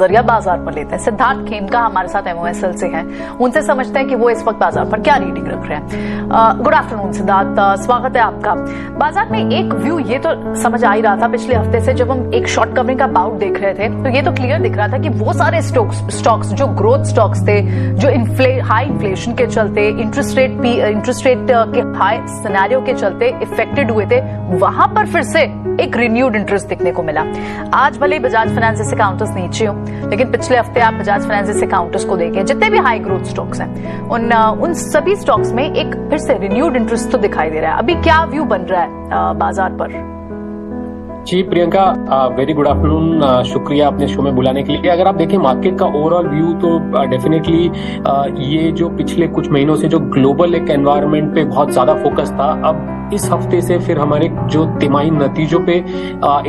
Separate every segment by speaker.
Speaker 1: जरिया बाजार पर लेते हैं। सिद्धार्थ खेमका हमारे साथ एमओएसएल से हैं, उनसे समझते हैं कि वो इस वक्त बाजार पर क्या रीडिंग रख रहे हैं। गुड आफ्टरनून सिद्धार्थ, स्वागत है आपका। बाजार में एक व्यू ये तो समझ आ ही रहा था पिछले हफ्ते से, जब हम एक शॉर्ट कवरिंग का बाउट देख रहे थे तो ये तो क्लियर दिख रहा था कि वो सारे स्टॉक्स जो ग्रोथ स्टॉक्स थे, जो हाई इन्फ्लेशन के चलते, इंटरेस्ट रेट के हाई सिनेरियो के चलते इफेक्टेड हुए थे, वहां पर फिर से एक रिन्यूड इंटरेस्ट दिखने को मिला। आज भले बजाज फाइनेंस से काउंटर्स नीचे हो, लेकिन पिछले हफ्ते आप बजाज फाइनेंस से काउंटर्स को देखें, जितने भी हाई ग्रोथ स्टॉक्स हैं उन सभी स्टॉक्स में एक फिर से रिन्यूड इंटरेस्ट तो दिखाई दे रहा है। अभी क्या व्यू बन रहा है बाजार पर?
Speaker 2: जी प्रियंका, वेरी गुड आफ्टरनून, शुक्रिया अपने शो में बुलाने के लिए। अगर आप देखें मार्केट का ओवरऑल व्यू तो डेफिनेटली ये जो पिछले कुछ महीनों से जो ग्लोबल एक एनवायरनमेंट पे बहुत ज्यादा फोकस था, अब इस हफ्ते से फिर हमारे जो तिमाही नतीजों पे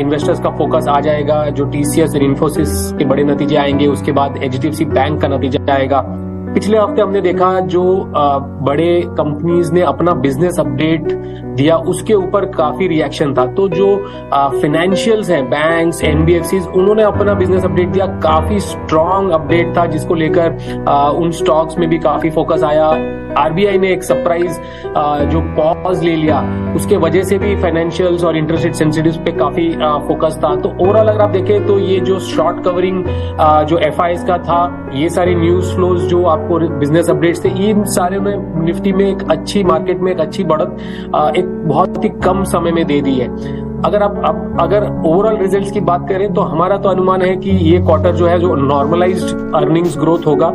Speaker 2: इन्वेस्टर्स का फोकस आ जाएगा। जो टीसीएस और इन्फोसिस के बड़े नतीजे आएंगे, उसके बाद एचडीएफसी बैंक का नतीजा आएगा। पिछले हफ्ते हमने देखा जो बड़े कंपनीज ने अपना बिजनेस अपडेट दिया, उसके ऊपर काफी रिएक्शन था। तो जो फाइनेंशियल्स हैं, बैंक्स, एनबीएफसीज, उन्होंने अपना बिजनेस अपडेट दिया, काफी स्ट्रॉन्ग अपडेट था, जिसको लेकर उन स्टॉक्स में भी काफी फोकस आया। आरबीआई ने एक सरप्राइज जो पॉज ले लिया, उसके वजह से भी फाइनेंशियल्स और इंटरेस्ट रेट सेंसिटिव्स पे काफी फोकस था। तो ओवरऑल अगर आप देखें तो ये जो शॉर्ट कवरिंग जो एफआईएस का था, ये सारी न्यूज फ्लोज जो आपको बिजनेस अपडेट्स थे, इन सारे में निफ्टी में एक अच्छी मार्केट में एक अच्छी बढ़त एक बहुत ही कम समय में दे दी है। अगर ओवरऑल रिजल्ट्स की बात करें तो हमारा तो अनुमान है कि ये क्वार्टर जो है जो नॉर्मलाइज्ड अर्निंग्स ग्रोथ होगा।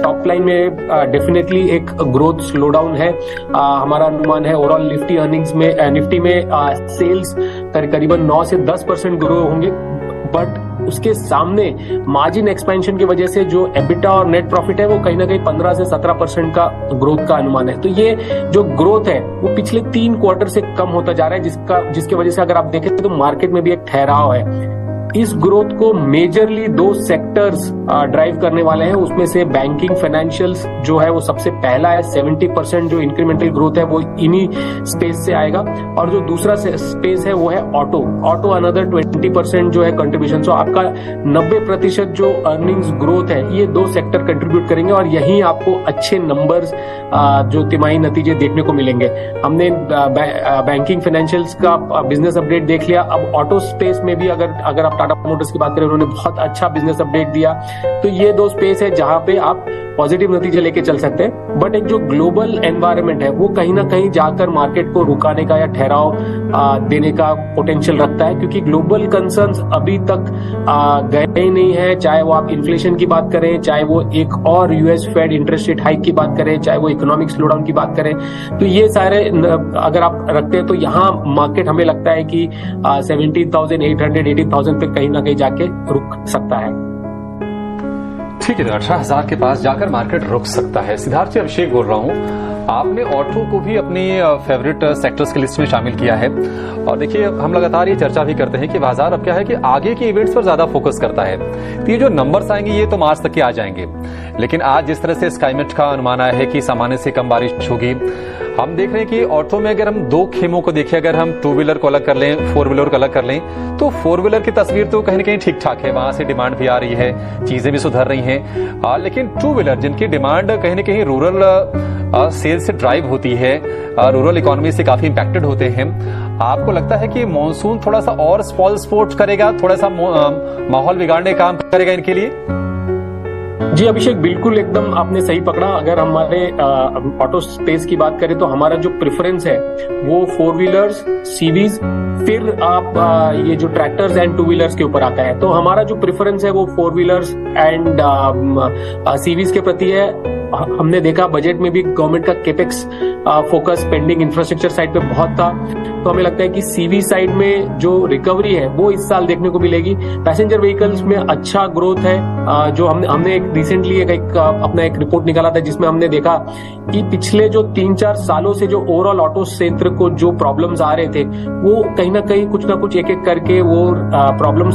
Speaker 2: टॉप लाइन में डेफिनेटली एक ग्रोथ स्लो डाउन है। हमारा अनुमान है ओवरऑल निफ्टी में सेल्स करीबन 9 से 10% ग्रो होंगे, बट उसके सामने मार्जिन एक्सपेंशन की वजह से जो एबिटा और नेट प्रॉफिट है वो कहीं ना कहीं 15 से 17% का ग्रोथ का अनुमान है। तो ये जो ग्रोथ है वो पिछले 3 क्वार्टर से कम होता जा रहा है, जिसकी वजह से अगर आप देखें तो मार्केट में भी एक ठहराव है। इस ग्रोथ को मेजरली 2 सेक्टर्स ड्राइव करने वाले हैं। उसमें से बैंकिंग फाइनेंशियल्स जो है वो सबसे पहला है। 70% जो इंक्रीमेंटल ग्रोथ है वो इन्हीं स्पेस से आएगा, और जो दूसरा स्पेस है वो है ऑटो अनदर 20% जो है कंट्रीब्यूशन। सो आपका 90% जो अर्निंग्स ग्रोथ है ये 2 सेक्टर कंट्रीब्यूट करेंगे, और यहीं आपको अच्छे नंबर्स जो तिमाही नतीजे देखने को मिलेंगे। हमने बैंकिंग फाइनेंशियल्स का बिजनेस अपडेट देख लिया। अब ऑटो स्पेस में भी अगर आप टाटा मोटर्स की बात करें, उन्होंने बहुत अच्छा बिजनेस अपडेट दिया। तो ये 2 स्पेस है जहां पे आप पॉजिटिव नतीजे लेके चल सकते हैं। बट एक जो ग्लोबल एनवायरनमेंट है वो कहीं ना कहीं जाकर मार्केट को रुकाने का या ठहराव देने का पोटेंशियल रखता है, क्योंकि ग्लोबल कंसर्न्स अभी तक गए ही नहीं है। चाहे वो आप इन्फ्लेशन की बात करें, चाहे वो एक और US Fed interest rate hike की बात करें, चाहे वो इकोनॉमिक स्लोडाउन की बात करें, तो ये सारे अगर आप रखते हैं तो यहाँ मार्केट हमें लगता है कि 17,800 18,000 पे कहीं ना कहीं जाके रुक सकता है।
Speaker 3: ठीक है, 18,000 के पास जाकर मार्केट रुक सकता है। सिद्धार्थ जी, अभिषेक बोल रहा हूँ। आपने ऑटो को भी अपनी फेवरेट सेक्टर्स की लिस्ट में शामिल किया है, और देखिए हम लगातार ये चर्चा भी करते हैं कि बाजार अब क्या है कि आगे के इवेंट्स पर ज्यादा फोकस करता है। तो ये जो नंबर्स आएंगे ये तो मार्च तक के आ जाएंगे, लेकिन आज जिस तरह से स्काईमेट का अनुमान आया है कि सामान्य से कम बारिश होगी, हम देख रहे हैं कि ऑटो में अगर हम 2 खेमों को देखें, अगर हम 2 व्हीलर को अलग कर लें, 4 व्हीलर को अलग कर लें, तो 4 व्हीलर की तस्वीर तो कहीं ना कहीं ठीक ठाक है, वहां से डिमांड भी आ रही है, चीजें भी सुधर रही हैं। लेकिन 2 व्हीलर जिनकी डिमांड कहीं ना कहीं रूरल सेल्स से ड्राइव होती है, रूरल इकोनॉमी से काफी इंपैक्टेड होते हैं, आपको लगता है कि मॉनसून थोड़ा सा और स्पॉइल स्पोर्ट करेगा, थोड़ा सा माहौल बिगाड़ने का काम करेगा इनके लिए?
Speaker 2: जी अभिषेक, बिल्कुल एकदम आपने सही पकड़ा। अगर हमारे ऑटो स्पेस की बात करें तो हमारा जो प्रेफरेंस है वो 4 व्हीलर्स, सीवीज, फिर आप ये जो ट्रैक्टर्स एंड 2 व्हीलर्स के ऊपर आता है। तो हमारा जो प्रेफरेंस है वो 4 व्हीलर्स एंड सीवीज के प्रति है। हमने देखा बजट में भी गवर्नमेंट का capex focus pending infrastructure side पे बहुत था, तो हमें लगता है कि सीवी साइड में जो रिकवरी है वो इस साल देखने को मिलेगी। पैसेंजर व्हीकल्स में अच्छा ग्रोथ है। जो हमने एक रिसेंटली अपना एक रिपोर्ट निकाला था जिसमें हमने देखा कि पिछले जो 3-4 सालों से जो ओवरऑल ऑटो क्षेत्र को जो प्रॉब्लम्स आ रहे थे वो कहीं ना कहीं कुछ ना कुछ एक एक करके वो प्रॉब्लम्स